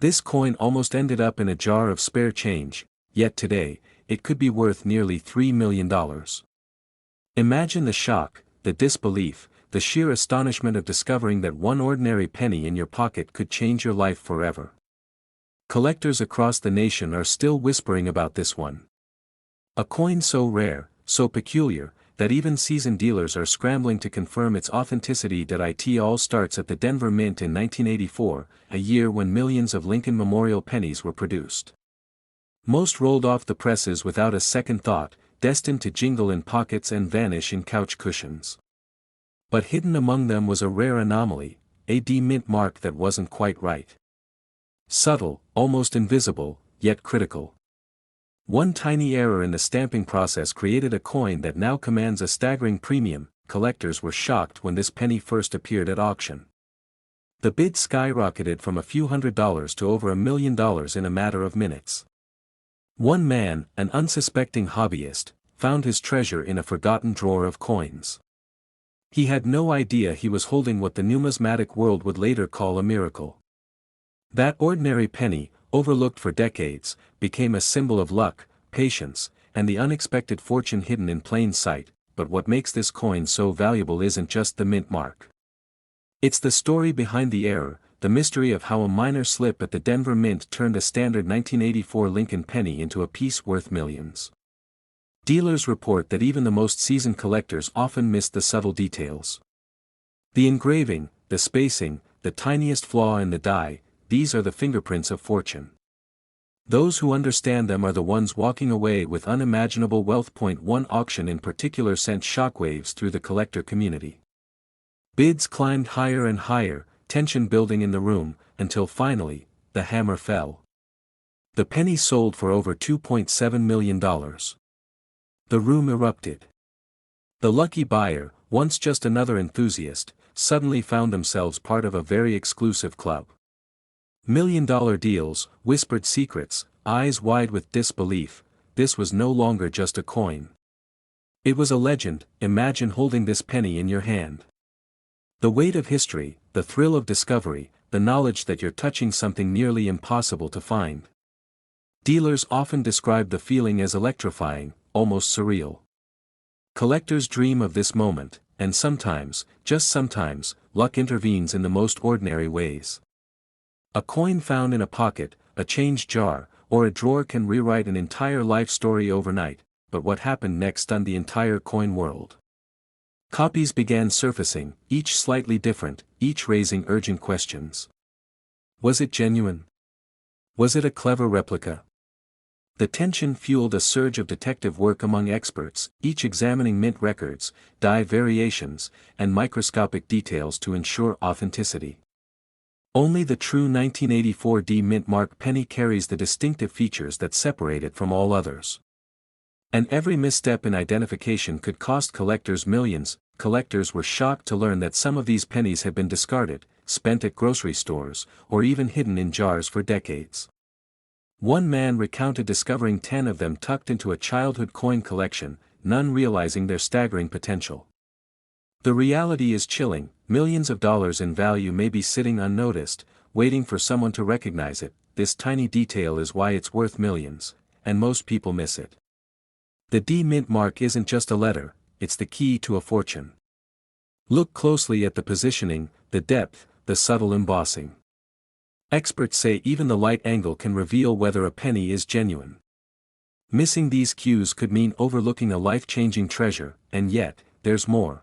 This coin almost ended up in a jar of spare change, yet today, it could be worth nearly $3 million. Imagine the shock, the disbelief, the sheer astonishment of discovering that one ordinary penny in your pocket could change your life forever. Collectors across the nation are still whispering about this one. A coin so rare, so peculiar, that even seasoned dealers are scrambling to confirm its authenticity. It all starts at the Denver Mint in 1984, a year when millions of Lincoln Memorial pennies were produced. Most rolled off the presses without a second thought, destined to jingle in pockets and vanish in couch cushions. But hidden among them was a rare anomaly, a mint mark that wasn't quite right. Subtle, almost invisible, yet critical. One tiny error in the stamping process created a coin that now commands a staggering premium. Collectors were shocked when this penny first appeared at auction. The bid skyrocketed from a few $100s to over $1 million in a matter of minutes. One man, an unsuspecting hobbyist, found his treasure in a forgotten drawer of coins. He had no idea he was holding what the numismatic world would later call a miracle. That ordinary penny, overlooked for decades, became a symbol of luck, patience, and the unexpected fortune hidden in plain sight. But what makes this coin so valuable isn't just the mint mark. It's the story behind the error, the mystery of how a minor slip at the Denver Mint turned a standard 1984 Lincoln penny into a piece worth millions. Dealers report that even the most seasoned collectors often miss the subtle details. The engraving, the spacing, the tiniest flaw in the die, these are the fingerprints of fortune. Those who understand them are the ones walking away with unimaginable wealth. One auction in particular sent shockwaves through the collector community. Bids climbed higher and higher, tension building in the room, until finally, the hammer fell. The penny sold for over $2.7 million. The room erupted. The lucky buyer, once just another enthusiast, suddenly found themselves part of a very exclusive club. $1 million deals, whispered secrets, eyes wide with disbelief. This was no longer just a coin. It was a legend. Imagine holding this penny in your hand. The weight of history, the thrill of discovery, the knowledge that you're touching something nearly impossible to find. Dealers often describe the feeling as electrifying, almost surreal. Collectors dream of this moment, and sometimes, just sometimes, luck intervenes in the most ordinary ways. A coin found in a pocket, a change jar, or a drawer can rewrite an entire life story overnight. But what happened next stunned the entire coin world. Copies began surfacing, each slightly different, each raising urgent questions. Was it genuine? Was it a clever replica? The tension fueled a surge of detective work among experts, each examining mint records, die variations, and microscopic details to ensure authenticity. Only the true 1984 mint mark penny carries the distinctive features that separate it from all others. And every misstep in identification could cost collectors millions. Collectors were shocked to learn that some of these pennies had been discarded, spent at grocery stores, or even hidden in jars for decades. One man recounted discovering 10 of them tucked into a childhood coin collection, none realizing their staggering potential. The reality is chilling. Millions of dollars in value may be sitting unnoticed, waiting for someone to recognize it. This tiny detail is why it's worth millions, and most people miss it. The mint mark isn't just a letter, it's the key to a fortune. Look closely at the positioning, the depth, the subtle embossing. Experts say even the light angle can reveal whether a penny is genuine. Missing these cues could mean overlooking a life-changing treasure, and yet, there's more.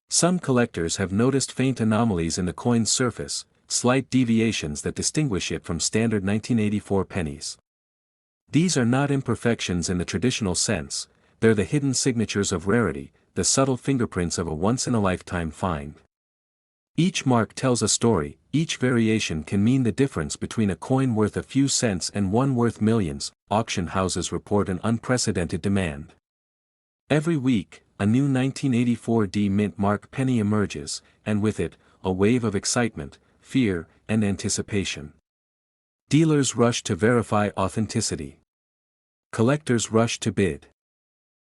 Some collectors have noticed faint anomalies in the coin's surface, slight deviations that distinguish it from standard 1984 pennies. These are not imperfections in the traditional sense, they're the hidden signatures of rarity, the subtle fingerprints of a once-in-a-lifetime find. Each mark tells a story, each variation can mean the difference between a coin worth a few cents and one worth millions. Auction houses report an unprecedented demand. Every week, a new 1984 mint mark penny emerges, and with it, a wave of excitement, fear, and anticipation. Dealers rush to verify authenticity. Collectors rush to bid.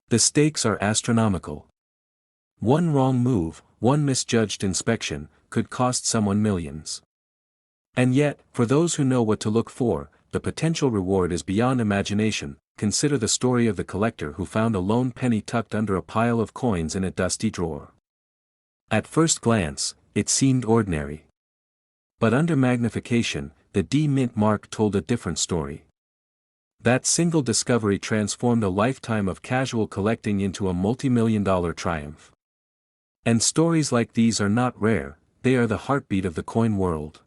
The stakes are astronomical. One wrong move, one misjudged inspection, could cost someone millions. And yet, for those who know what to look for, the potential reward is beyond imagination. Consider the story of the collector who found a lone penny tucked under a pile of coins in a dusty drawer. At first glance, it seemed ordinary. But under magnification, the D-Mint mark told a different story. That single discovery transformed a lifetime of casual collecting into a multi-million-dollar triumph. And stories like these are not rare, they are the heartbeat of the coin world.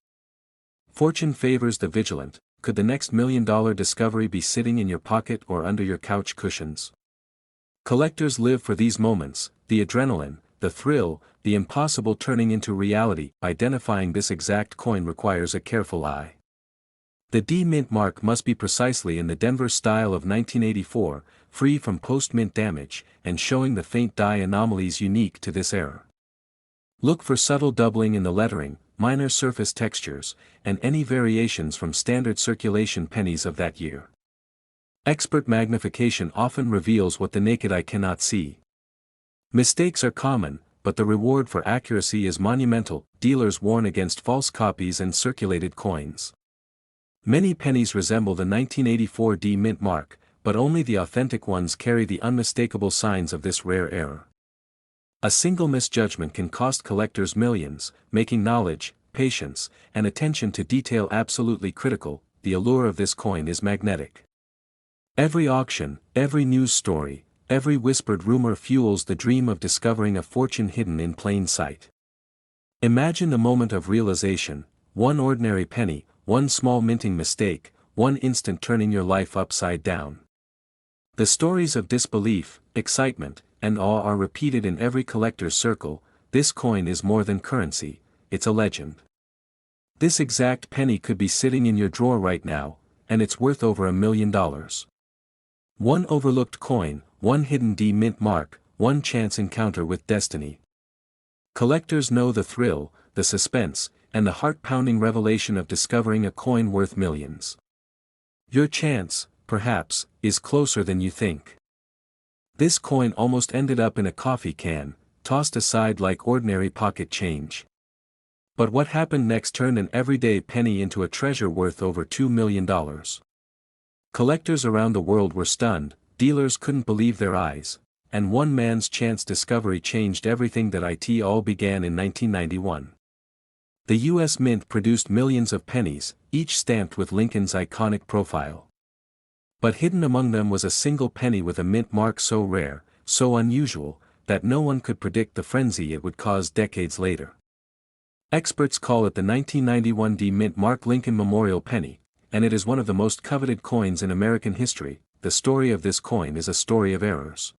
Fortune favors the vigilant. Could the next million-dollar discovery be sitting in your pocket or under your couch cushions? Collectors live for these moments, the adrenaline, the thrill, the impossible turning into reality. Identifying this exact coin requires a careful eye. The D-Mint mark must be precisely in the Denver style of 1984, free from post-mint damage, and showing the faint die anomalies unique to this era. Look for subtle doubling in the lettering, minor surface textures, and any variations from standard circulation pennies of that year. Expert magnification often reveals what the naked eye cannot see. Mistakes are common, but the reward for accuracy is monumental. Dealers warn against false copies and circulated coins. Many pennies resemble the 1984 D-Mint mark, but only the authentic ones carry the unmistakable signs of this rare error. A single misjudgment can cost collectors millions, making knowledge, patience, and attention to detail absolutely critical. The allure of this coin is magnetic. Every auction, every news story, every whispered rumor fuels the dream of discovering a fortune hidden in plain sight. Imagine the moment of realization: one ordinary penny, one small minting mistake, one instant turning your life upside down. The stories of disbelief, excitement, and awe are repeated in every collector's circle. This coin is more than currency, it's a legend. This exact penny could be sitting in your drawer right now, and it's worth over $1 million. One overlooked coin, one hidden D-Mint mark, one chance encounter with destiny. Collectors know the thrill, the suspense, and the heart-pounding revelation of discovering a coin worth millions. Your chance, perhaps, is closer than you think. This coin almost ended up in a coffee can, tossed aside like ordinary pocket change. But what happened next turned an everyday penny into a treasure worth over $2 million. Collectors around the world were stunned, dealers couldn't believe their eyes, and one man's chance discovery changed everything. It all began in 1991. The U.S. Mint produced millions of pennies, each stamped with Lincoln's iconic profile. But hidden among them was a single penny with a mint mark so rare, so unusual, that no one could predict the frenzy it would cause decades later. Experts call it the 1991 D-Mint mark Lincoln Memorial Penny, and it is one of the most coveted coins in American history. The story of this coin is a story of errors.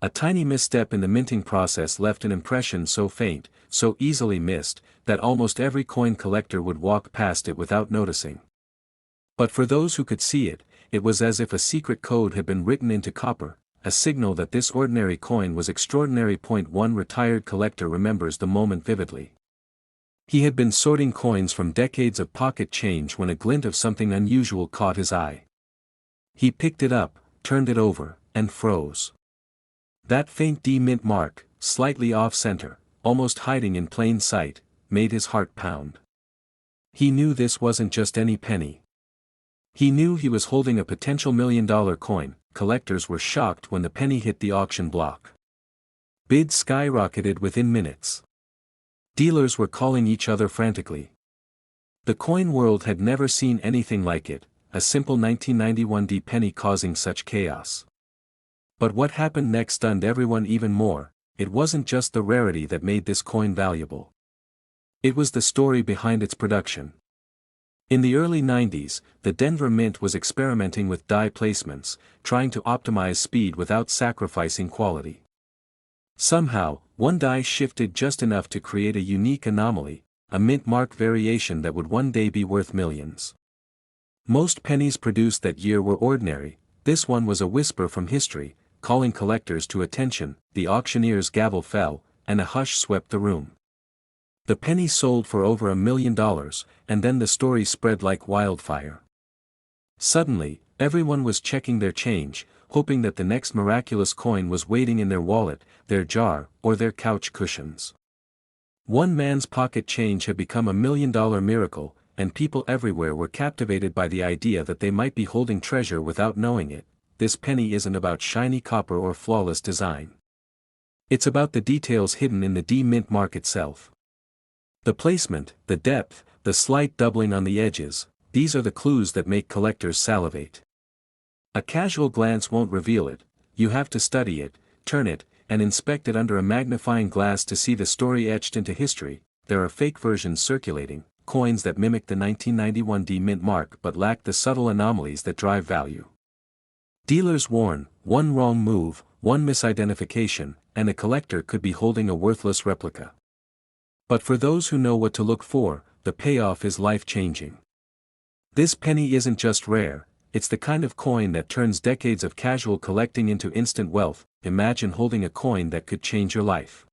A tiny misstep in the minting process left an impression so faint, so easily missed, that almost every coin collector would walk past it without noticing. But for those who could see it, it was as if a secret code had been written into copper, a signal that this ordinary coin was extraordinary. One retired collector remembers the moment vividly. He had been sorting coins from decades of pocket change when a glint of something unusual caught his eye. He picked it up, turned it over, and froze. That faint D-Mint mark, slightly off-center, almost hiding in plain sight, made his heart pound. He knew this wasn't just any penny. He knew he was holding a potential $1 million coin. Collectors were shocked when the penny hit the auction block. Bids skyrocketed within minutes. Dealers were calling each other frantically. The coin world had never seen anything like it, a simple 1991 D penny causing such chaos. But what happened next stunned everyone even more. It wasn't just the rarity that made this coin valuable. It was the story behind its production. In the early 90s, the Denver Mint was experimenting with die placements, trying to optimize speed without sacrificing quality. Somehow, one die shifted just enough to create a unique anomaly, a mint mark variation that would one day be worth millions. Most pennies produced that year were ordinary. This one was a whisper from history, calling collectors to attention. The auctioneer's gavel fell, and a hush swept the room. The penny sold for over $1 million, and then the story spread like wildfire. Suddenly, everyone was checking their change, hoping that the next miraculous coin was waiting in their wallet, their jar, or their couch cushions. One man's pocket change had become $1 million miracle, and people everywhere were captivated by the idea that they might be holding treasure without knowing it. This penny isn't about shiny copper or flawless design. It's about the details hidden in the D-mint mark itself. The placement, the depth, the slight doubling on the edges, these are the clues that make collectors salivate. A casual glance won't reveal it, you have to study it, turn it, and inspect it under a magnifying glass to see the story etched into history. There are fake versions circulating, coins that mimic the 1991 D-mint mark but lack the subtle anomalies that drive value. Dealers warn, one wrong move, one misidentification, and a collector could be holding a worthless replica. But for those who know what to look for, the payoff is life-changing. This penny isn't just rare, it's the kind of coin that turns decades of casual collecting into instant wealth. Imagine holding a coin that could change your life.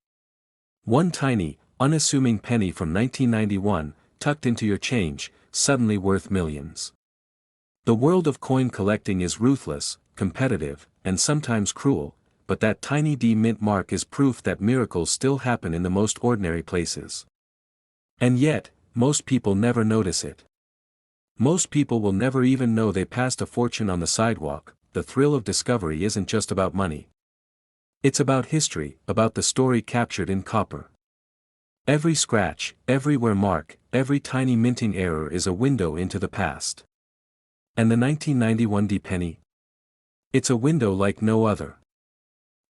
One tiny, unassuming penny from 1991, tucked into your change, suddenly worth millions. The world of coin collecting is ruthless, competitive, and sometimes cruel, but that tiny D-mint mark is proof that miracles still happen in the most ordinary places. And yet, most people never notice it. Most people will never even know they passed a fortune on the sidewalk. The thrill of discovery isn't just about money. It's about history, about the story captured in copper. Every scratch, every wear mark, every tiny minting error is a window into the past. And the 1991 D penny? It's a window like no other.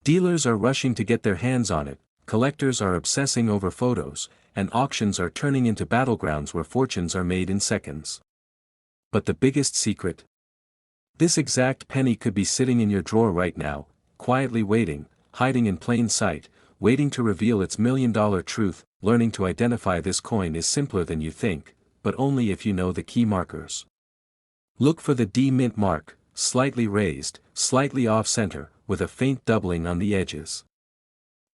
Dealers are rushing to get their hands on it, collectors are obsessing over photos, and auctions are turning into battlegrounds where fortunes are made in seconds. But the biggest secret? This exact penny could be sitting in your drawer right now, quietly waiting, hiding in plain sight, waiting to reveal its million-dollar truth. Learning to identify this coin is simpler than you think, but only if you know the key markers. Look for the D-mint mark, slightly raised, slightly off-center, with a faint doubling on the edges.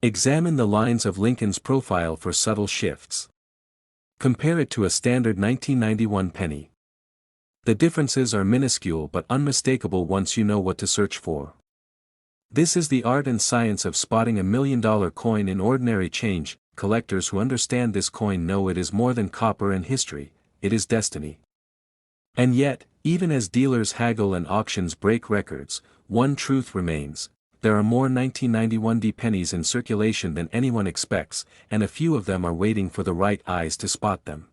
Examine the lines of Lincoln's profile for subtle shifts. Compare it to a standard 1991 penny. The differences are minuscule but unmistakable once you know what to search for. This is the art and science of spotting a million-dollar coin in ordinary change. Collectors who understand this coin know it is more than copper and history, it is destiny. And yet, even as dealers haggle and auctions break records, one truth remains: there are more 1991 D pennies in circulation than anyone expects, and a few of them are waiting for the right eyes to spot them.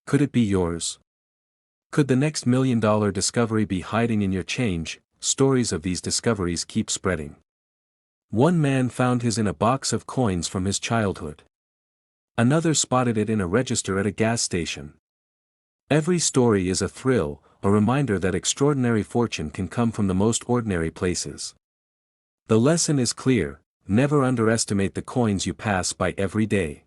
Could it be yours? Could the next million-dollar discovery be hiding in your change? Stories of these discoveries keep spreading. One man found his in a box of coins from his childhood. Another spotted it in a register at a gas station. Every story is a thrill, a reminder that extraordinary fortune can come from the most ordinary places. The lesson is clear: never underestimate the coins you pass by every day.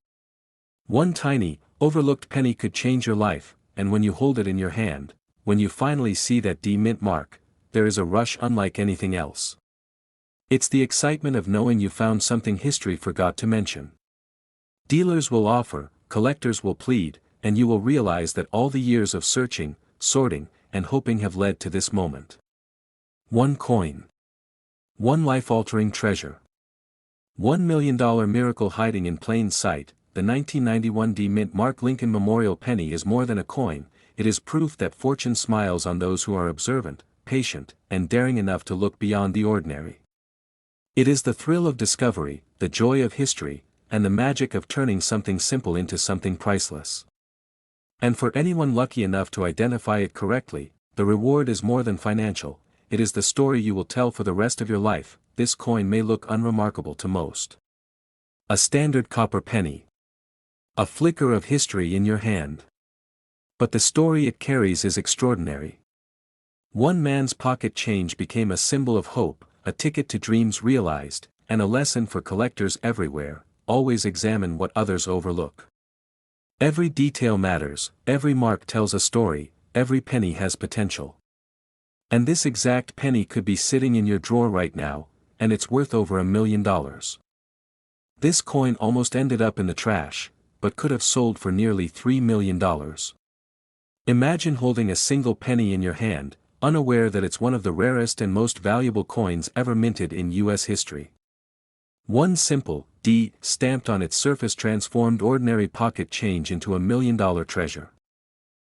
One tiny, overlooked penny could change your life, and when you hold it in your hand, when you finally see that D-mint mark, there is a rush unlike anything else. It's the excitement of knowing you found something history forgot to mention. Dealers will offer, collectors will plead, and you will realize that all the years of searching, sorting, and hoping have led to this moment. One coin. One life-altering treasure. $1 million miracle hiding in plain sight. The 1991 D-mint mark Lincoln Memorial Penny is more than a coin, it is proof that fortune smiles on those who are observant, patient, and daring enough to look beyond the ordinary. It is the thrill of discovery, the joy of history, and the magic of turning something simple into something priceless. And for anyone lucky enough to identify it correctly, the reward is more than financial, it is the story you will tell for the rest of your life. This coin may look unremarkable to most. A standard copper penny. A flicker of history in your hand. But the story it carries is extraordinary. One man's pocket change became a symbol of hope, a ticket to dreams realized, and a lesson for collectors everywhere: always examine what others overlook. Every detail matters, every mark tells a story, every penny has potential. And this exact penny could be sitting in your drawer right now, and it's worth over $1 million. This coin almost ended up in the trash, but could have sold for nearly $3 million. Imagine holding a single penny in your hand, unaware that it's one of the rarest and most valuable coins ever minted in U.S. history. One simple D stamped on its surface transformed ordinary pocket change into $1 million treasure.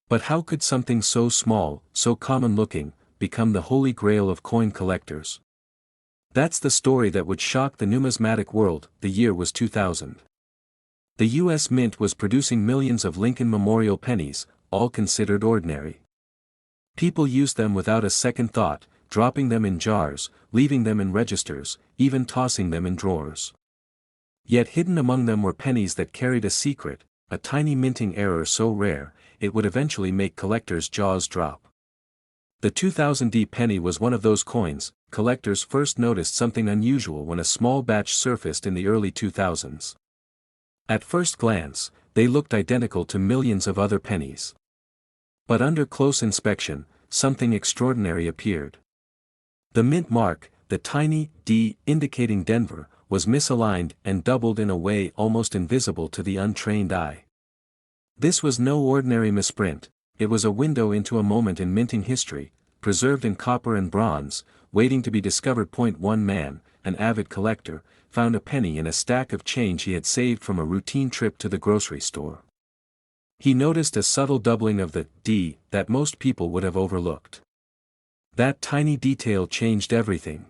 But how could something so small, so common-looking, become the holy grail of coin collectors? That's the story that would shock the numismatic world. The year was 2000. The U.S. Mint was producing millions of Lincoln Memorial pennies, all considered ordinary. People used them without a second thought, dropping them in jars, leaving them in registers, even tossing them in drawers. Yet hidden among them were pennies that carried a secret, a tiny minting error so rare, it would eventually make collectors' jaws drop. The 2000 penny was one of those coins. Collectors first noticed something unusual when a small batch surfaced in the early 2000s. At first glance, they looked identical to millions of other pennies. But under close inspection, something extraordinary appeared. The mint mark, the tiny D indicating Denver, was misaligned and doubled in a way almost invisible to the untrained eye. This was no ordinary misprint, it was a window into a moment in minting history, preserved in copper and bronze, waiting to be discovered. One man, an avid collector, found a penny in a stack of change he had saved from a routine trip to the grocery store. He noticed a subtle doubling of the D that most people would have overlooked. That tiny detail changed everything.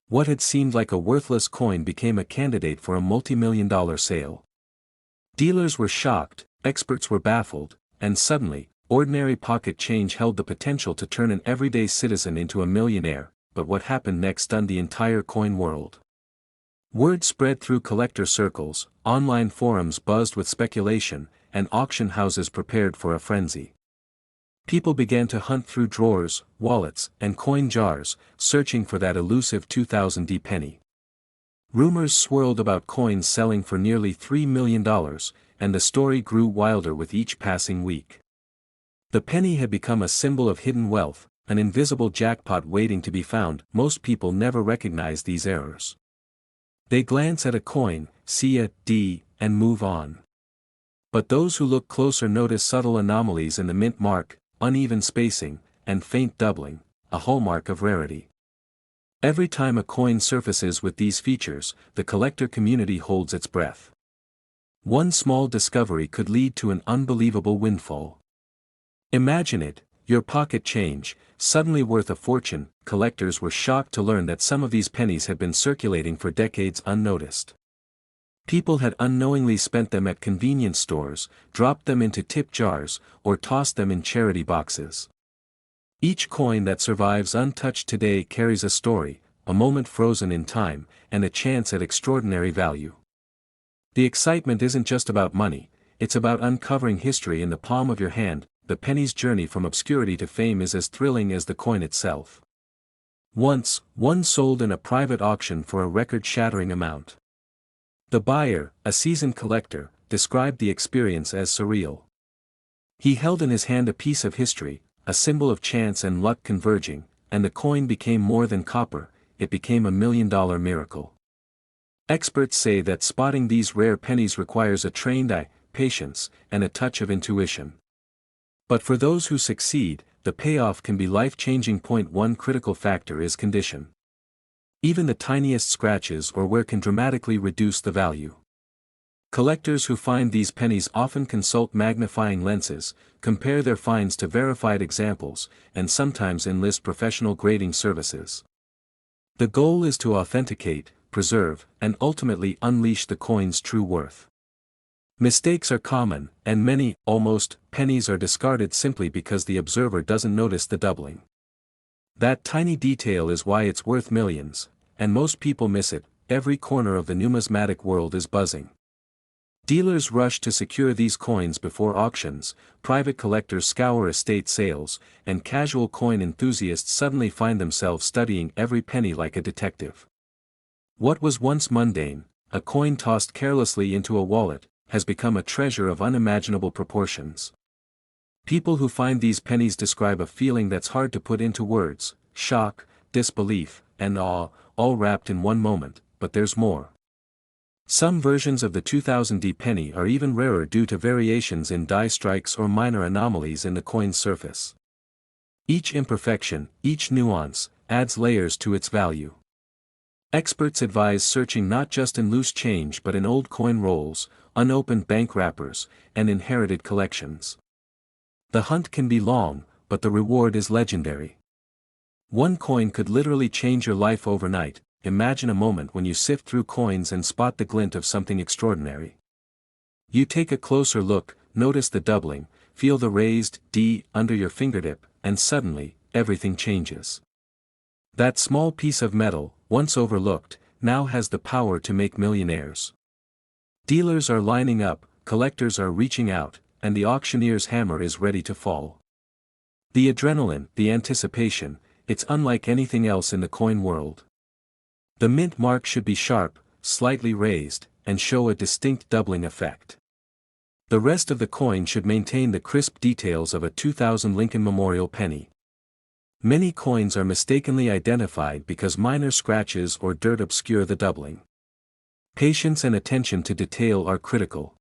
What had seemed like a worthless coin became a candidate for a multi-million-dollar sale. Dealers were shocked, experts were baffled, and suddenly, ordinary pocket change held the potential to turn an everyday citizen into a millionaire. But what happened next stunned the entire coin world. Word spread through collector circles, online forums buzzed with speculation, and auction houses prepared for a frenzy. People began to hunt through drawers, wallets, and coin jars, searching for that elusive 2000 penny. Rumors swirled about coins selling for nearly $3 million, and the story grew wilder with each passing week. The penny had become a symbol of hidden wealth, an invisible jackpot waiting to be found. Most people never recognize these errors. They glance at a coin, see a D, and move on. But those who look closer notice subtle anomalies in the mint mark, uneven spacing, and faint doubling, a hallmark of rarity. Every time a coin surfaces with these features, the collector community holds its breath. One small discovery could lead to an unbelievable windfall. Imagine it, your pocket change, suddenly worth a fortune. Collectors were shocked to learn that some of these pennies had been circulating for decades unnoticed. People had unknowingly spent them at convenience stores, dropped them into tip jars, or tossed them in charity boxes. Each coin that survives untouched today carries a story, a moment frozen in time, and a chance at extraordinary value. The excitement isn't just about money, it's about uncovering history in the palm of your hand. The penny's journey from obscurity to fame is as thrilling as the coin itself. Once, one sold in a private auction for a record-shattering amount. The buyer, a seasoned collector, described the experience as surreal. He held in his hand a piece of history, a symbol of chance and luck converging, and the coin became more than copper, it became a $1 million miracle. Experts say that spotting these rare pennies requires a trained eye, patience, and a touch of intuition. But for those who succeed, the payoff can be life-changing. One critical factor is condition. Even the tiniest scratches or wear can dramatically reduce the value. Collectors who find these pennies often consult magnifying lenses, compare their finds to verified examples, and sometimes enlist professional grading services. The goal is to authenticate, preserve, and ultimately unleash the coin's true worth. Mistakes are common, and many, almost, pennies are discarded simply because the observer doesn't notice the doubling. That tiny detail is why it's worth millions, and most people miss it. Every corner of the numismatic world is buzzing. Dealers rush to secure these coins before auctions, private collectors scour estate sales, and casual coin enthusiasts suddenly find themselves studying every penny like a detective. What was once mundane, a coin tossed carelessly into a wallet, has become a treasure of unimaginable proportions. People who find these pennies describe a feeling that's hard to put into words: shock, disbelief, and awe, all wrapped in one moment. But there's more. Some versions of the 2000 penny are even rarer due to variations in die strikes or minor anomalies in the coin's surface. Each imperfection, each nuance, adds layers to its value. Experts advise searching not just in loose change but in old coin rolls, unopened bank wrappers, and inherited collections. The hunt can be long, but the reward is legendary. One coin could literally change your life overnight. Imagine a moment when you sift through coins and spot the glint of something extraordinary. You take a closer look, notice the doubling, feel the raised D under your fingertip, and suddenly, everything changes. That small piece of metal, once overlooked, now has the power to make millionaires. Dealers are lining up, collectors are reaching out, and the auctioneer's hammer is ready to fall. The adrenaline, the anticipation, it's unlike anything else in the coin world. The mint mark should be sharp, slightly raised, and show a distinct doubling effect. The rest of the coin should maintain the crisp details of a 2000 Lincoln Memorial penny. Many coins are mistakenly identified because minor scratches or dirt obscure the doubling. Patience and attention to detail are critical.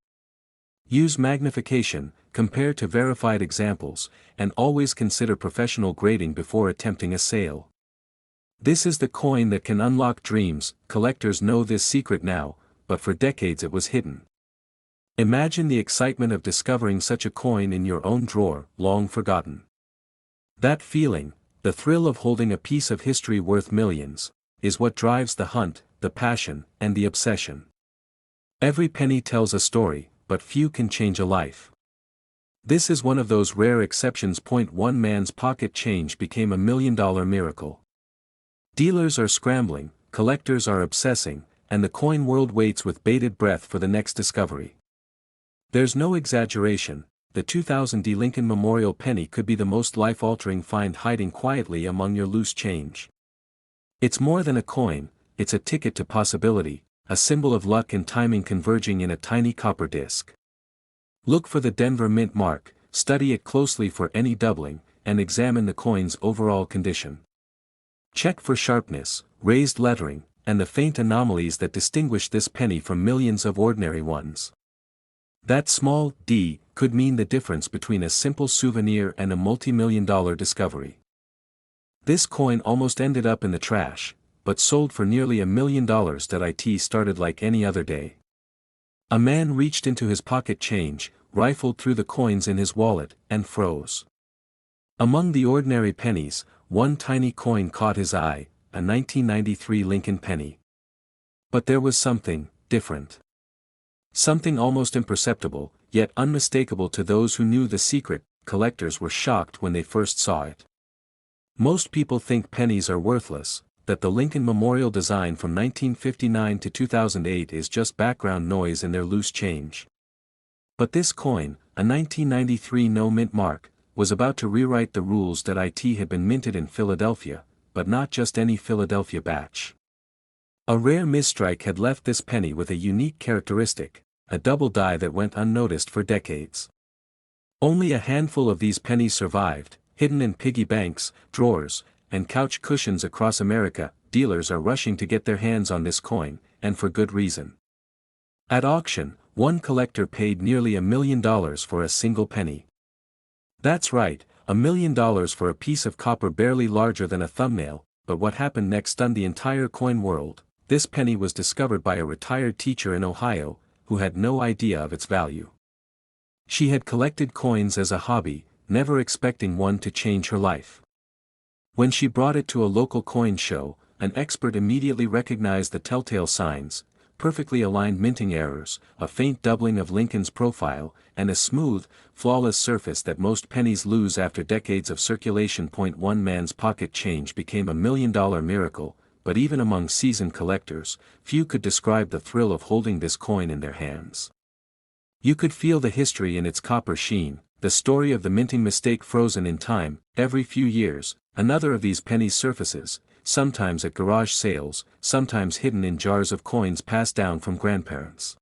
Use magnification, compare to verified examples, and always consider professional grading before attempting a sale. This is the coin that can unlock dreams. Collectors know this secret now, but for decades it was hidden. Imagine the excitement of discovering such a coin in your own drawer, long forgotten. That feeling, the thrill of holding a piece of history worth millions, is what drives the hunt, the passion, and the obsession. Every penny tells a story, but few can change a life. This is one of those rare exceptions. One man's pocket change became $1 million miracle. Dealers are scrambling, collectors are obsessing, and the coin world waits with bated breath for the next discovery. There's no exaggeration, the 2000 D Lincoln Memorial penny could be the most life-altering find hiding quietly among your loose change. It's more than a coin, it's a ticket to possibility, a symbol of luck and timing converging in a tiny copper disc. Look for the Denver mint mark, study it closely for any doubling, and examine the coin's overall condition. Check for sharpness, raised lettering, and the faint anomalies that distinguish this penny from millions of ordinary ones. That small D could mean the difference between a simple souvenir and a multi-million-dollar discovery. This coin almost ended up in the trash, but sold for nearly $1 million. It started like any other day. A man reached into his pocket change, rifled through the coins in his wallet, and froze. Among the ordinary pennies, one tiny coin caught his eye, a 1993 Lincoln penny. But there was something different. Something almost imperceptible, yet unmistakable to those who knew the secret. Collectors were shocked when they first saw it. Most people think pennies are worthless, that the Lincoln Memorial design from 1959 to 2008 is just background noise in their loose change. But this coin, a 1993 no mint mark, was about to rewrite the rules. It had been minted in Philadelphia, but not just any Philadelphia batch. A rare misstrike had left this penny with a unique characteristic, a double die that went unnoticed for decades. Only a handful of these pennies survived, hidden in piggy banks, drawers, and couch cushions across America. Dealers are rushing to get their hands on this coin, and for good reason. At auction, one collector paid nearly $1 million for a single penny. That's right, $1 million for a piece of copper barely larger than a thumbnail. But what happened next stunned the entire coin world. This penny was discovered by a retired teacher in Ohio, who had no idea of its value. She had collected coins as a hobby, never expecting one to change her life. When she brought it to a local coin show, an expert immediately recognized the telltale signs: perfectly aligned minting errors, a faint doubling of Lincoln's profile, and a smooth, flawless surface that most pennies lose after decades of circulation. One man's pocket change became $1 million miracle, but even among seasoned collectors, few could describe the thrill of holding this coin in their hands. You could feel the history in its copper sheen, the story of the minting mistake frozen in time. Every few years, another of these pennies surfaces, sometimes at garage sales, sometimes hidden in jars of coins passed down from grandparents.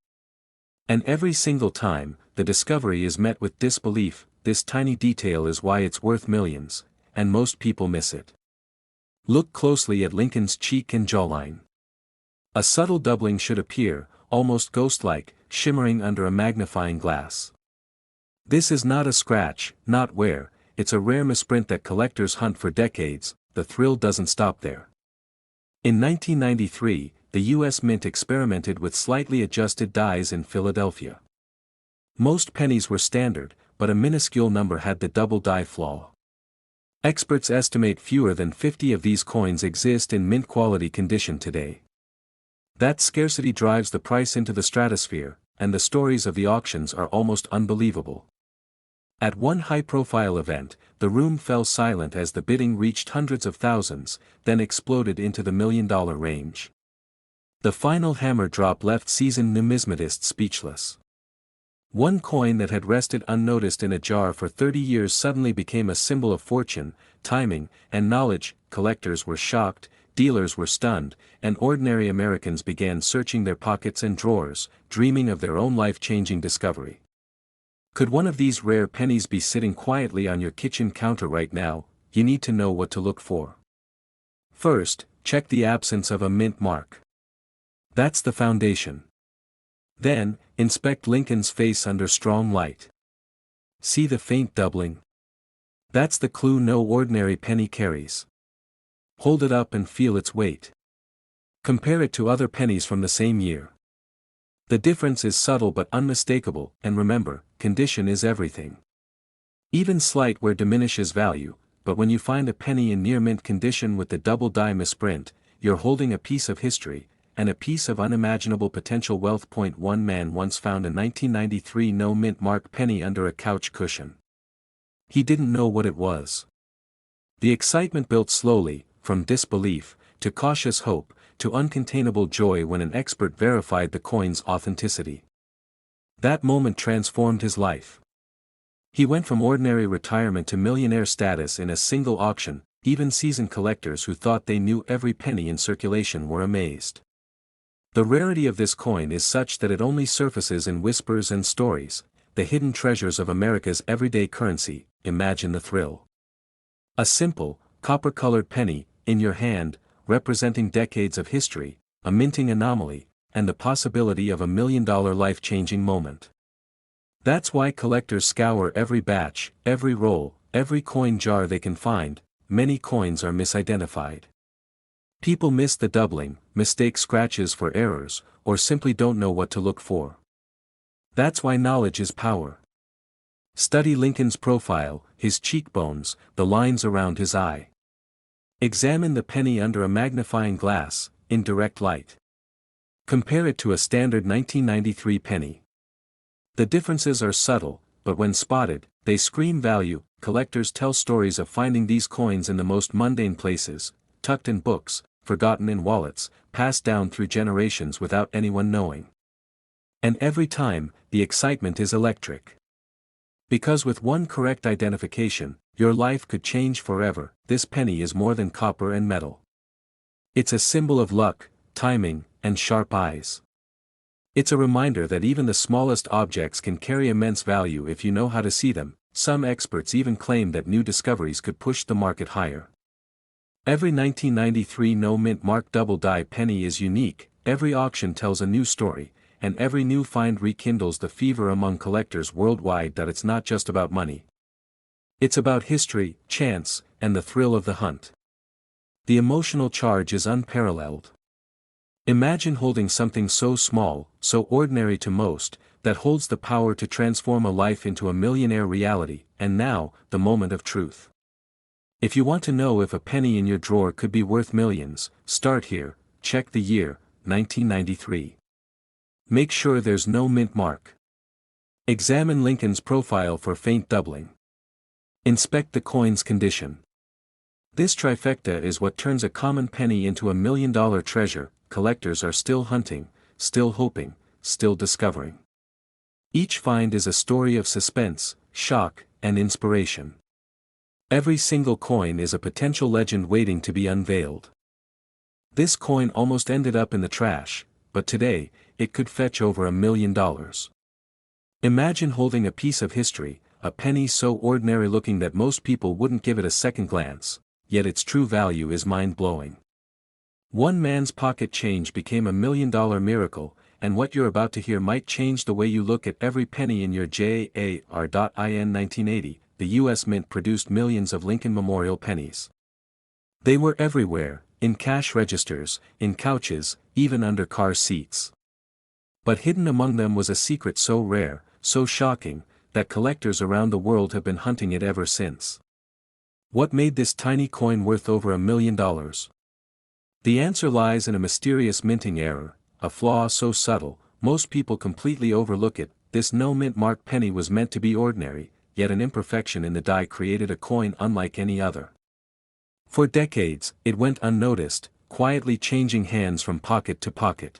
And every single time, the discovery is met with disbelief. This tiny detail is why it's worth millions, and most people miss it. Look closely at Lincoln's cheek and jawline. A subtle doubling should appear, almost ghost-like, shimmering under a magnifying glass. This is not a scratch, not wear, it's a rare misprint that collectors hunt for decades. The thrill doesn't stop there. In 1993, the U.S. Mint experimented with slightly adjusted dies in Philadelphia. Most pennies were standard, but a minuscule number had the double die flaw. Experts estimate fewer than 50 of these coins exist in mint-quality condition today. That scarcity drives the price into the stratosphere, and the stories of the auctions are almost unbelievable. At one high-profile event, the room fell silent as the bidding reached hundreds of thousands, then exploded into the million-dollar range. The final hammer drop left seasoned numismatists speechless. One coin that had rested unnoticed in a jar for 30 years suddenly became a symbol of fortune, timing, and knowledge. Collectors were shocked, dealers were stunned, and ordinary Americans began searching their pockets and drawers, dreaming of their own life-changing discovery. Could one of these rare pennies be sitting quietly on your kitchen counter right now? You need to know what to look for. First, check the absence of a mint mark. That's the foundation. Then, inspect Lincoln's face under strong light. See the faint doubling? That's the clue no ordinary penny carries. Hold it up and feel its weight. Compare it to other pennies from the same year. The difference is subtle but unmistakable, and remember, condition is everything. Even slight wear diminishes value, but when you find a penny in near mint condition with the double die misprint, you're holding a piece of history, and a piece of unimaginable potential wealth. One man once found a 1993 no mint mark penny under a couch cushion. He didn't know what it was. The excitement built slowly, from disbelief, to cautious hope, to uncontainable joy when an expert verified the coin's authenticity. That moment transformed his life. He went from ordinary retirement to millionaire status in a single auction. Even seasoned collectors who thought they knew every penny in circulation were amazed. The rarity of this coin is such that it only surfaces in whispers and stories, the hidden treasures of America's everyday currency. Imagine the thrill. A simple, copper-colored penny, in your hand, representing decades of history, a minting anomaly, and the possibility of $1 million life-changing moment. That's why collectors scour every batch, every roll, every coin jar they can find. Many coins are misidentified. People miss the doubling, mistake scratches for errors, or simply don't know what to look for. That's why knowledge is power. Study Lincoln's profile, his cheekbones, the lines around his eye. Examine the penny under a magnifying glass, in direct light. Compare it to a standard 1993 penny. The differences are subtle, but when spotted, they scream value. Collectors tell stories of finding these coins in the most mundane places, tucked in books, forgotten in wallets, passed down through generations without anyone knowing. And every time, the excitement is electric. Because with one correct identification, your life could change forever. This penny is more than copper and metal. It's a symbol of luck, timing, and sharp eyes. It's a reminder that even the smallest objects can carry immense value if you know how to see them. Some experts even claim that new discoveries could push the market higher. Every 1993 no mint mark double die penny is unique. Every auction tells a new story, and every new find rekindles the fever among collectors worldwide that it's not just about money. It's about history, chance, and the thrill of the hunt. The emotional charge is unparalleled. Imagine holding something so small, so ordinary to most, that holds the power to transform a life into a millionaire reality. And now, the moment of truth. If you want to know if a penny in your drawer could be worth millions, start here. Check the year, 1993. Make sure there's no mint mark. Examine Lincoln's profile for faint doubling. Inspect the coin's condition. This trifecta is what turns a common penny into $1 million treasure. Collectors are still hunting, still hoping, still discovering. Each find is a story of suspense, shock, and inspiration. Every single coin is a potential legend waiting to be unveiled. This coin almost ended up in the trash, but today, it could fetch over $1 million. Imagine holding a piece of history, a penny so ordinary looking that most people wouldn't give it a second glance, yet its true value is mind-blowing. One man's pocket change became $1 million miracle, and what you're about to hear might change the way you look at every penny in your jar. In 1980, the U.S. Mint produced millions of Lincoln Memorial pennies. They were everywhere, in cash registers, in couches, even under car seats. But hidden among them was a secret so rare, so shocking, that collectors around the world have been hunting it ever since. What made this tiny coin worth over $1 million? The answer lies in a mysterious minting error, a flaw so subtle, most people completely overlook it. This no-mint mark penny was meant to be ordinary, yet an imperfection in the die created a coin unlike any other. For decades, it went unnoticed, quietly changing hands from pocket to pocket.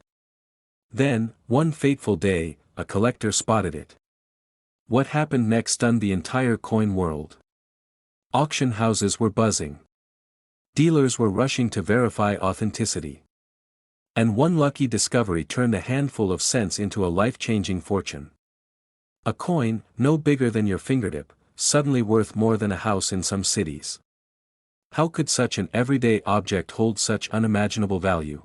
Then, one fateful day, a collector spotted it. What happened next stunned the entire coin world. Auction houses were buzzing. Dealers were rushing to verify authenticity. And one lucky discovery turned a handful of cents into a life-changing fortune. A coin, no bigger than your fingertip, suddenly worth more than a house in some cities. How could such an everyday object hold such unimaginable value?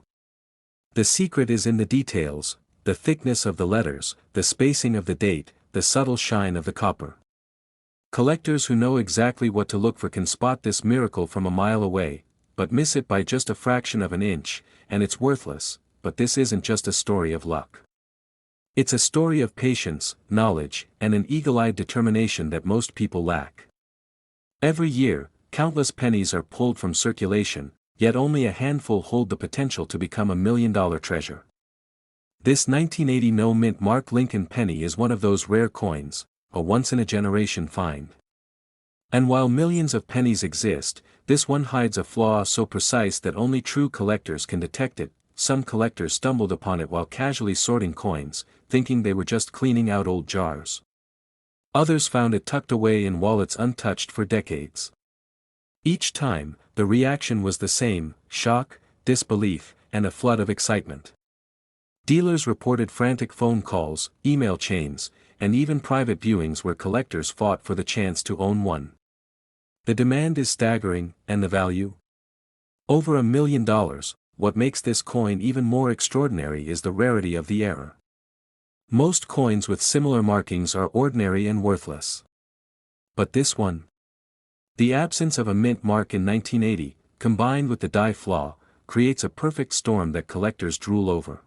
The secret is in the details, the thickness of the letters, the spacing of the date, the subtle shine of the copper. Collectors who know exactly what to look for can spot this miracle from a mile away, but miss it by just a fraction of an inch, and it's worthless. But this isn't just a story of luck. It's a story of patience, knowledge, and an eagle-eyed determination that most people lack. Every year, countless pennies are pulled from circulation, yet only a handful hold the potential to become $1 million treasure. This 1980 no-mint Mark Lincoln penny is one of those rare coins, a once-in-a-generation find. And while millions of pennies exist, this one hides a flaw so precise that only true collectors can detect it. Some collectors stumbled upon it while casually sorting coins, thinking they were just cleaning out old jars. Others found it tucked away in wallets untouched for decades. Each time, the reaction was the same: shock, disbelief, and a flood of excitement. Dealers reported frantic phone calls, email chains, and even private viewings where collectors fought for the chance to own one. The demand is staggering, and the value? Over $1 million. What makes this coin even more extraordinary is the rarity of the error. Most coins with similar markings are ordinary and worthless. But this one? The absence of a mint mark in 1980, combined with the die flaw, creates a perfect storm that collectors drool over.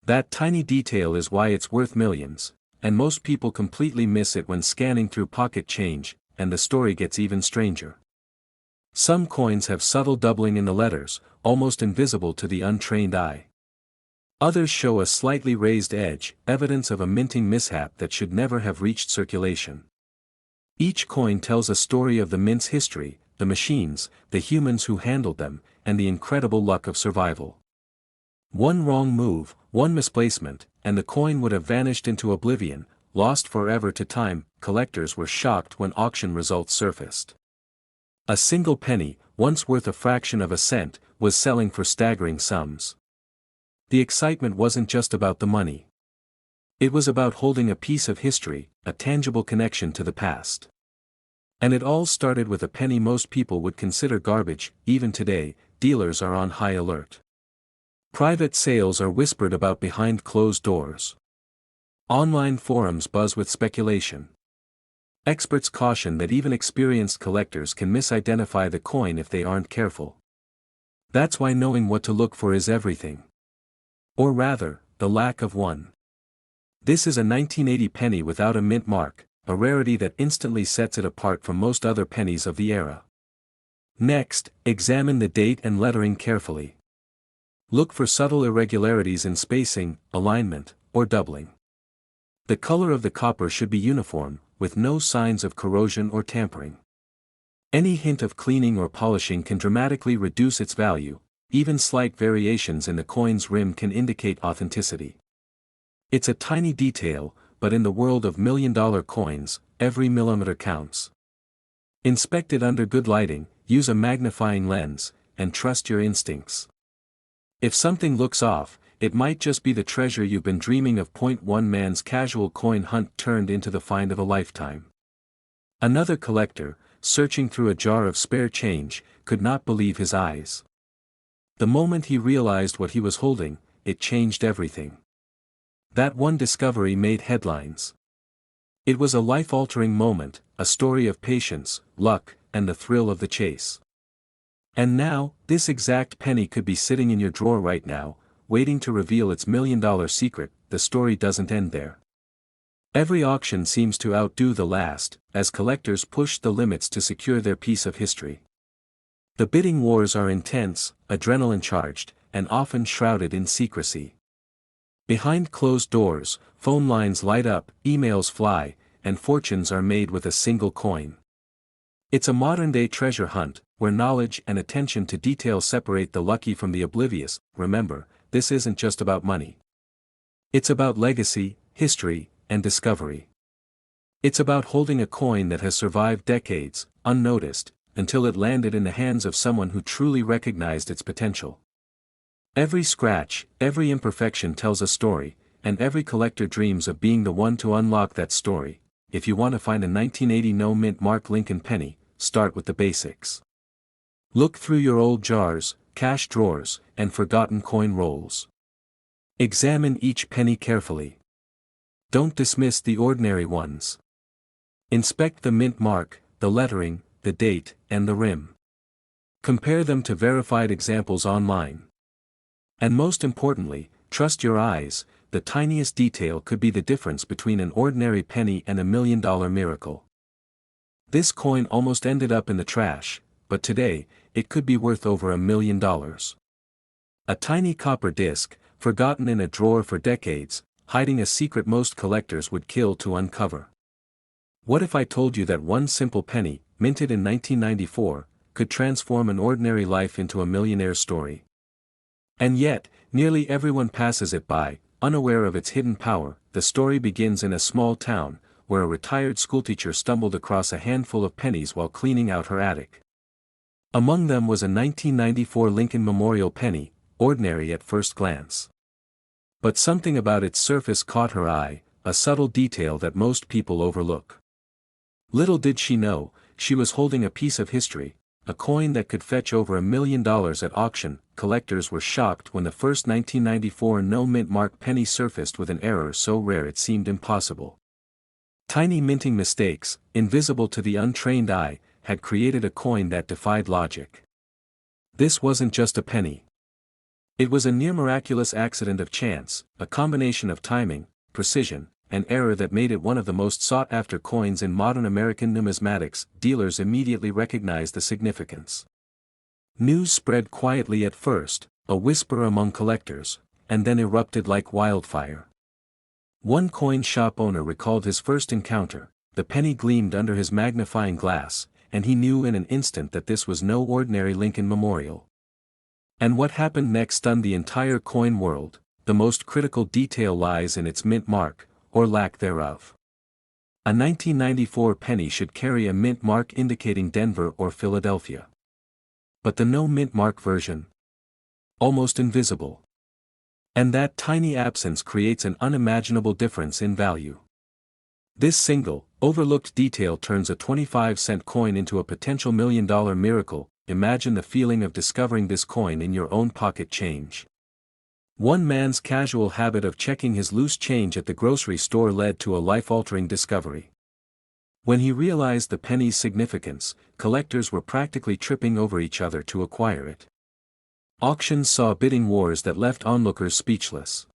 That tiny detail is why it's worth millions, and most people completely miss it when scanning through pocket change, and the story gets even stranger. Some coins have subtle doubling in the letters, almost invisible to the untrained eye. Others show a slightly raised edge, evidence of a minting mishap that should never have reached circulation. Each coin tells a story of the mint's history, the machines, the humans who handled them, and the incredible luck of survival. One wrong move, one misplacement, and the coin would have vanished into oblivion, lost forever to time. Collectors were shocked when auction results surfaced. A single penny, once worth a fraction of a cent, was selling for staggering sums. The excitement wasn't just about the money. It was about holding a piece of history, a tangible connection to the past. And it all started with a penny most people would consider garbage. Even today, dealers are on high alert. Private sales are whispered about behind closed doors. Online forums buzz with speculation. Experts caution that even experienced collectors can misidentify the coin if they aren't careful. That's why knowing what to look for is everything. Or rather, the lack of one. This is a 1980 penny without a mint mark, a rarity that instantly sets it apart from most other pennies of the era. Next, examine the date and lettering carefully. Look for subtle irregularities in spacing, alignment, or doubling. The color of the copper should be uniform, with no signs of corrosion or tampering. Any hint of cleaning or polishing can dramatically reduce its value. Even slight variations in the coin's rim can indicate authenticity. It's a tiny detail, but in the world of million-dollar coins, every millimeter counts. Inspect it under good lighting, use a magnifying lens, and trust your instincts. If something looks off, it might just be the treasure you've been dreaming of. One man's casual coin hunt turned into the find of a lifetime. Another collector, searching through a jar of spare change, could not believe his eyes. The moment he realized what he was holding, it changed everything. That one discovery made headlines. It was a life-altering moment, a story of patience, luck, and the thrill of the chase. And now, this exact penny could be sitting in your drawer right now, waiting to reveal its $1 million secret. The story doesn't end there. Every auction seems to outdo the last, as collectors push the limits to secure their piece of history. The bidding wars are intense, adrenaline-charged, and often shrouded in secrecy. Behind closed doors, phone lines light up, emails fly, and fortunes are made with a single coin. It's a modern-day treasure hunt, where knowledge and attention to detail separate the lucky from the oblivious. Remember, this isn't just about money. It's about legacy, history, and discovery. It's about holding a coin that has survived decades, unnoticed, until it landed in the hands of someone who truly recognized its potential. Every scratch, every imperfection tells a story, and every collector dreams of being the one to unlock that story. If you want to find a 1980 no-mint mark Lincoln penny, start with the basics. Look through your old jars, cash drawers, and forgotten coin rolls. Examine each penny carefully. Don't dismiss the ordinary ones. Inspect the mint mark, the lettering, the date, and the rim. Compare them to verified examples online. And most importantly, trust your eyes. The tiniest detail could be the difference between an ordinary penny and $1 million miracle. This coin almost ended up in the trash, but today, it could be worth over $1 million. A tiny copper disc, forgotten in a drawer for decades, hiding a secret most collectors would kill to uncover. What if I told you that one simple penny, minted in 1994, could transform an ordinary life into a millionaire's story? And yet, nearly everyone passes it by, unaware of its hidden power. The story begins in a small town, where a retired schoolteacher stumbled across a handful of pennies while cleaning out her attic. Among them was a 1994 Lincoln Memorial penny, ordinary at first glance. But something about its surface caught her eye, a subtle detail that most people overlook. Little did she know, she was holding a piece of history, a coin that could fetch over $1 million at auction. Collectors were shocked when the first 1994 no-mint mark penny surfaced with an error so rare it seemed impossible. Tiny minting mistakes, invisible to the untrained eye, had created a coin that defied logic. This wasn't just a penny. It was a near-miraculous accident of chance, a combination of timing, precision, and error that made it one of the most sought-after coins in modern American numismatics. Dealers immediately recognized the significance. News spread quietly at first, a whisper among collectors, and then erupted like wildfire. One coin shop owner recalled his first encounter. The penny gleamed under his magnifying glass, and he knew in an instant that this was no ordinary Lincoln Memorial. And what happened next stunned the entire coin world. The most critical detail lies in its mint mark, or lack thereof. A 1994 penny should carry a mint mark indicating Denver or Philadelphia. But the no-mint mark version? Almost invisible. And that tiny absence creates an unimaginable difference in value. This single, overlooked detail turns a 25-cent coin into a potential $1 million miracle. Imagine the feeling of discovering this coin in your own pocket change. One man's casual habit of checking his loose change at the grocery store led to a life-altering discovery. When he realized the penny's significance, collectors were practically tripping over each other to acquire it. Auctions saw bidding wars that left onlookers speechless.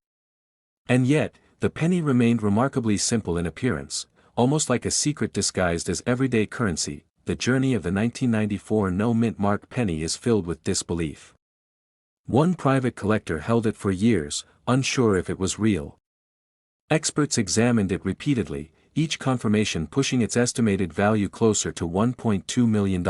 And yet, the penny remained remarkably simple in appearance, almost like a secret disguised as everyday currency. The journey of the 1994 no-mint mark penny is filled with disbelief. One private collector held it for years, unsure if it was real. Experts examined it repeatedly, each confirmation pushing its estimated value closer to $1.2 million.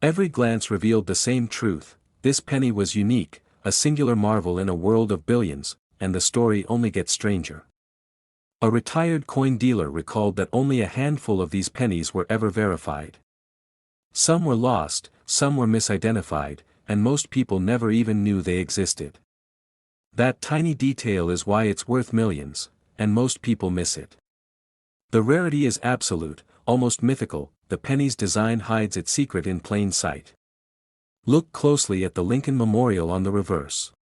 Every glance revealed the same truth: this penny was unique, a singular marvel in a world of billions, and the story only gets stranger. A retired coin dealer recalled that only a handful of these pennies were ever verified. Some were lost, some were misidentified, and most people never even knew they existed. That tiny detail is why it's worth millions, and most people miss it. The rarity is absolute, almost mythical. The penny's design hides its secret in plain sight. Look closely at the Lincoln Memorial on the reverse.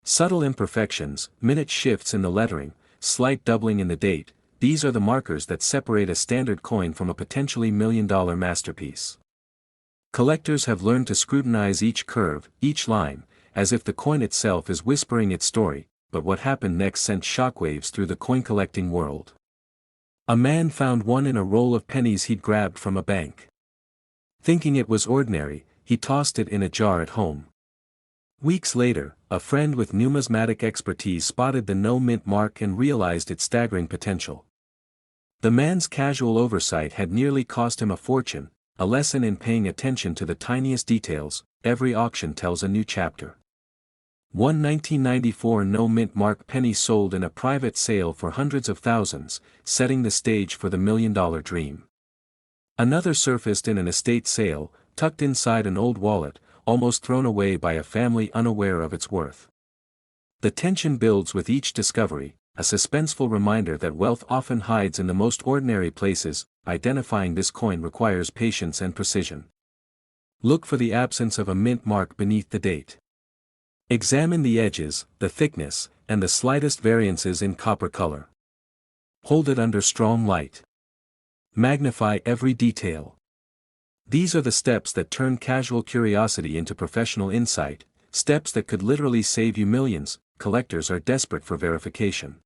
Subtle imperfections, minute shifts in the lettering, slight doubling in the date, these are the markers that separate a standard coin from a potentially $1 million masterpiece. Collectors have learned to scrutinize each curve, each line, as if the coin itself is whispering its story. but what happened next sent shockwaves through the coin-collecting world. A man found one in a roll of pennies he'd grabbed from a bank. Thinking it was ordinary, he tossed it in a jar at home. Weeks later, a friend with numismatic expertise spotted the no-mint mark and realized its staggering potential. The man's casual oversight had nearly cost him a fortune, a lesson in paying attention to the tiniest details. Every auction tells a new chapter. One 1994 no-mint mark penny sold in a private sale for hundreds of thousands, setting the stage for the $1 million dream. Another surfaced in an estate sale, tucked inside an old wallet, almost thrown away by a family unaware of its worth. The tension builds with each discovery, a suspenseful reminder that wealth often hides in the most ordinary places. Identifying this coin requires patience and precision. Look for the absence of a mint mark beneath the date. Examine the edges, the thickness, and the slightest variances in copper color. Hold it under strong light. Magnify every detail. These are the steps that turn casual curiosity into professional insight, steps that could literally save you millions. Collectors are desperate for verification.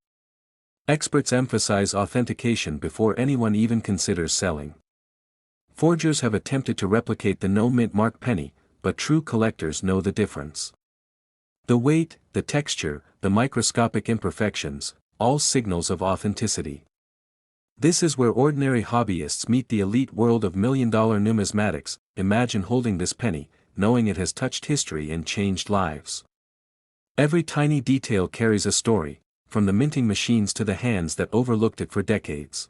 Experts emphasize authentication before anyone even considers selling. Forgers have attempted to replicate the no-mint mark penny, but true collectors know the difference. The weight, the texture, the microscopic imperfections, all signals of authenticity. This is where ordinary hobbyists meet the elite world of million-dollar numismatics. Imagine holding this penny, knowing it has touched history and changed lives. Every tiny detail carries a story, from the minting machines to the hands that overlooked it for decades.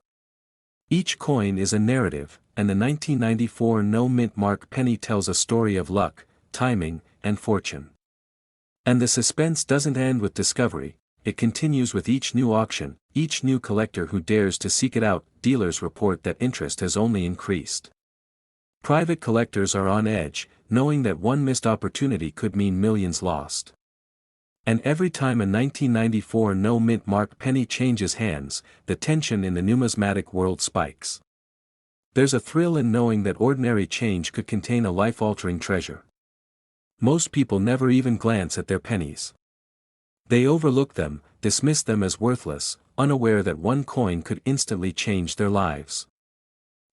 Each coin is a narrative, and the 1994 no-mint mark penny tells a story of luck, timing, and fortune. And the suspense doesn't end with discovery. It continues with each new auction, each new collector who dares to seek it out. Dealers report that interest has only increased. Private collectors are on edge, knowing that one missed opportunity could mean millions lost. And every time a 1994 no-mint mark penny changes hands, the tension in the numismatic world spikes. There's a thrill in knowing that ordinary change could contain a life-altering treasure. Most people never even glance at their pennies. They overlook them, dismiss them as worthless, unaware that one coin could instantly change their lives.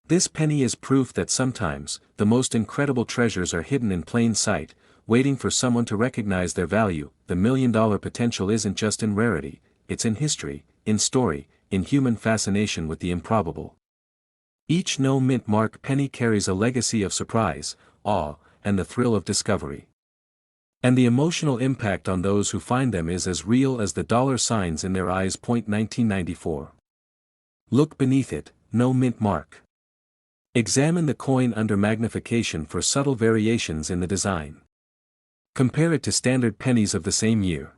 This penny is proof that sometimes, the most incredible treasures are hidden in plain sight, waiting for someone to recognize their value. The $1 million potential isn't just in rarity, it's in history, in story, in human fascination with the improbable. Each no-mint mark penny carries a legacy of surprise, awe, and the thrill of discovery. And the emotional impact on those who find them is as real as the dollar signs in their eyes. 1994. Look beneath it, no mint mark. Examine the coin under magnification for subtle variations in the design. Compare it to standard pennies of the same year.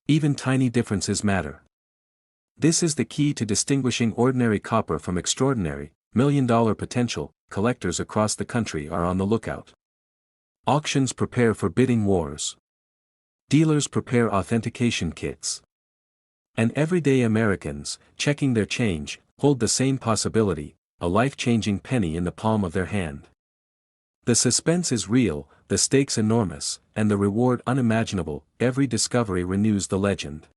Even tiny differences matter. This is the key to distinguishing ordinary copper from extraordinary, million-dollar potential. Collectors across the country are on the lookout. Auctions prepare for bidding wars. Dealers prepare authentication kits. And everyday Americans, checking their change, hold the same possibility, a life-changing penny in the palm of their hand. The suspense is real, the stakes enormous, and the reward unimaginable. Every discovery renews the legend.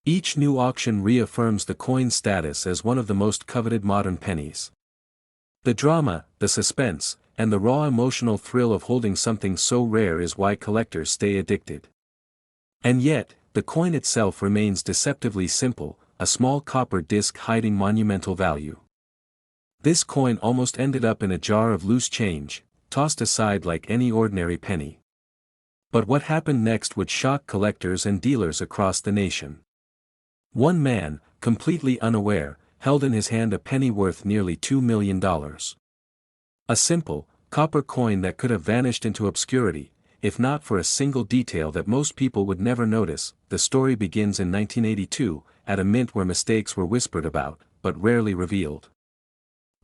Each new auction reaffirms the coin's status as one of the most coveted modern pennies. The drama, the suspense, and the raw emotional thrill of holding something so rare is why collectors stay addicted. And yet, the coin itself remains deceptively simple, a small copper disc hiding monumental value. This coin almost ended up in a jar of loose change, tossed aside like any ordinary penny. But what happened next would shock collectors and dealers across the nation. One man, completely unaware, held in his hand a penny worth nearly $2 million. A simple, copper coin that could have vanished into obscurity, if not for a single detail that most people would never notice. The story begins in 1982, at a mint where mistakes were whispered about, but rarely revealed.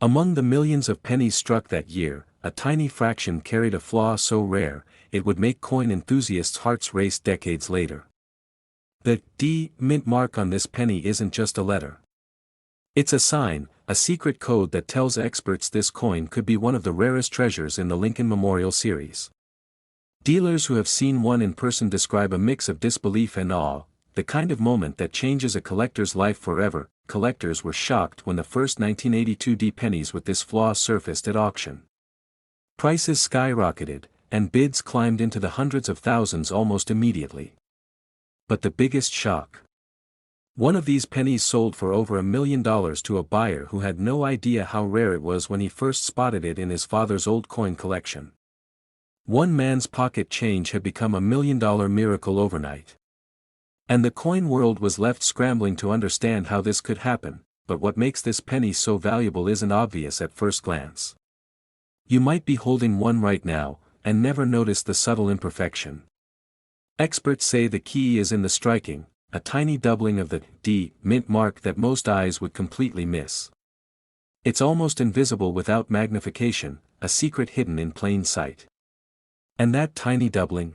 Among the millions of pennies struck that year, a tiny fraction carried a flaw so rare, it would make coin enthusiasts' hearts race decades later. The D mint mark on this penny isn't just a letter. It's a sign, a secret code that tells experts this coin could be one of the rarest treasures in the Lincoln Memorial series. Dealers who have seen one in person describe a mix of disbelief and awe. the kind of moment that changes a collector's life forever. Collectors were shocked when the first 1982 D pennies with this flaw surfaced at auction. Prices skyrocketed, and bids climbed into the hundreds of thousands almost immediately. But the biggest shock. One of these pennies sold for over $1 million to a buyer who had no idea how rare it was when he first spotted it in his father's old coin collection. One man's pocket change had become $1 million miracle overnight. And the coin world was left scrambling to understand how this could happen, but what makes this penny so valuable isn't obvious at first glance. You might be holding one right now, and never notice the subtle imperfection. Experts say the key is in the striking, a tiny doubling of the D mint mark that most eyes would completely miss. It's almost invisible without magnification, a secret hidden in plain sight. And that tiny doubling?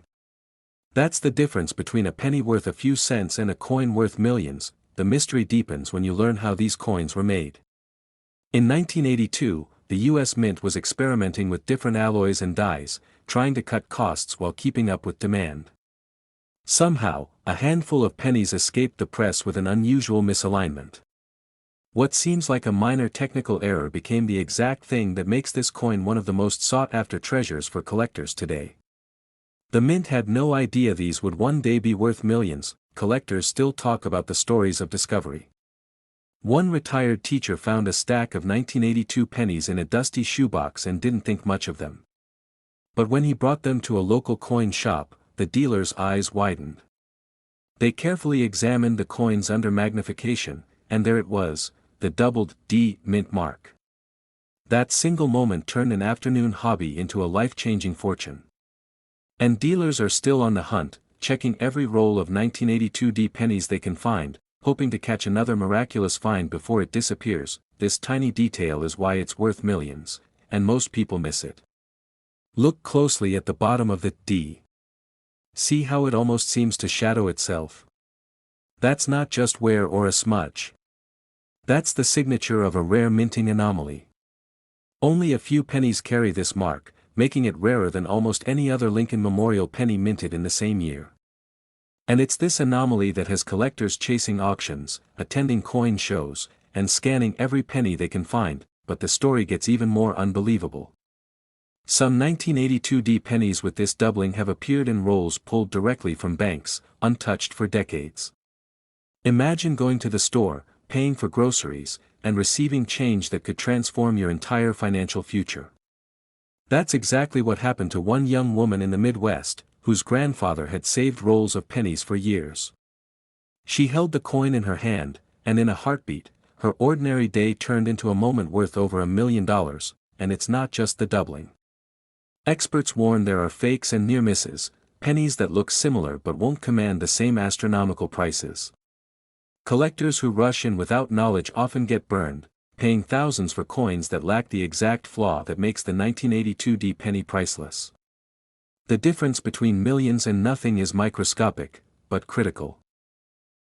That's the difference between a penny worth a few cents and a coin worth millions. The mystery deepens when you learn how these coins were made. In 1982, the U.S. Mint was experimenting with different alloys and dyes, trying to cut costs while keeping up with demand. Somehow, a handful of pennies escaped the press with an unusual misalignment. What seems like a minor technical error became the exact thing that makes this coin one of the most sought-after treasures for collectors today. The Mint had no idea these would one day be worth millions. Collectors still talk about the stories of discovery. One retired teacher found a stack of 1982 pennies in a dusty shoebox and didn't think much of them. But when he brought them to a local coin shop, the dealer's eyes widened. They carefully examined the coins under magnification, and there it was, the doubled D mint mark. That single moment turned an afternoon hobby into a life-changing fortune. And dealers are still on the hunt, checking every roll of 1982 D pennies they can find, hoping to catch another miraculous find before it disappears. This tiny detail is why it's worth millions, and most people miss it. Look closely at the bottom of the D. See how it almost seems to shadow itself? That's not just wear or a smudge. That's the signature of a rare minting anomaly. Only a few pennies carry this mark, making it rarer than almost any other Lincoln Memorial penny minted in the same year. And it's this anomaly that has collectors chasing auctions, attending coin shows, and scanning every penny they can find. But the story gets even more unbelievable. Some 1982 D pennies with this doubling have appeared in rolls pulled directly from banks, untouched for decades. Imagine going to the store, paying for groceries, and receiving change that could transform your entire financial future. That's exactly what happened to one young woman in the Midwest, whose grandfather had saved rolls of pennies for years. She held the coin in her hand, and in a heartbeat, her ordinary day turned into a moment worth over $1 million, and it's not just the doubling. Experts warn there are fakes and near misses, pennies that look similar but won't command the same astronomical prices. Collectors who rush in without knowledge often get burned, paying thousands for coins that lack the exact flaw that makes the 1982 D penny priceless. The difference between millions and nothing is microscopic, but critical.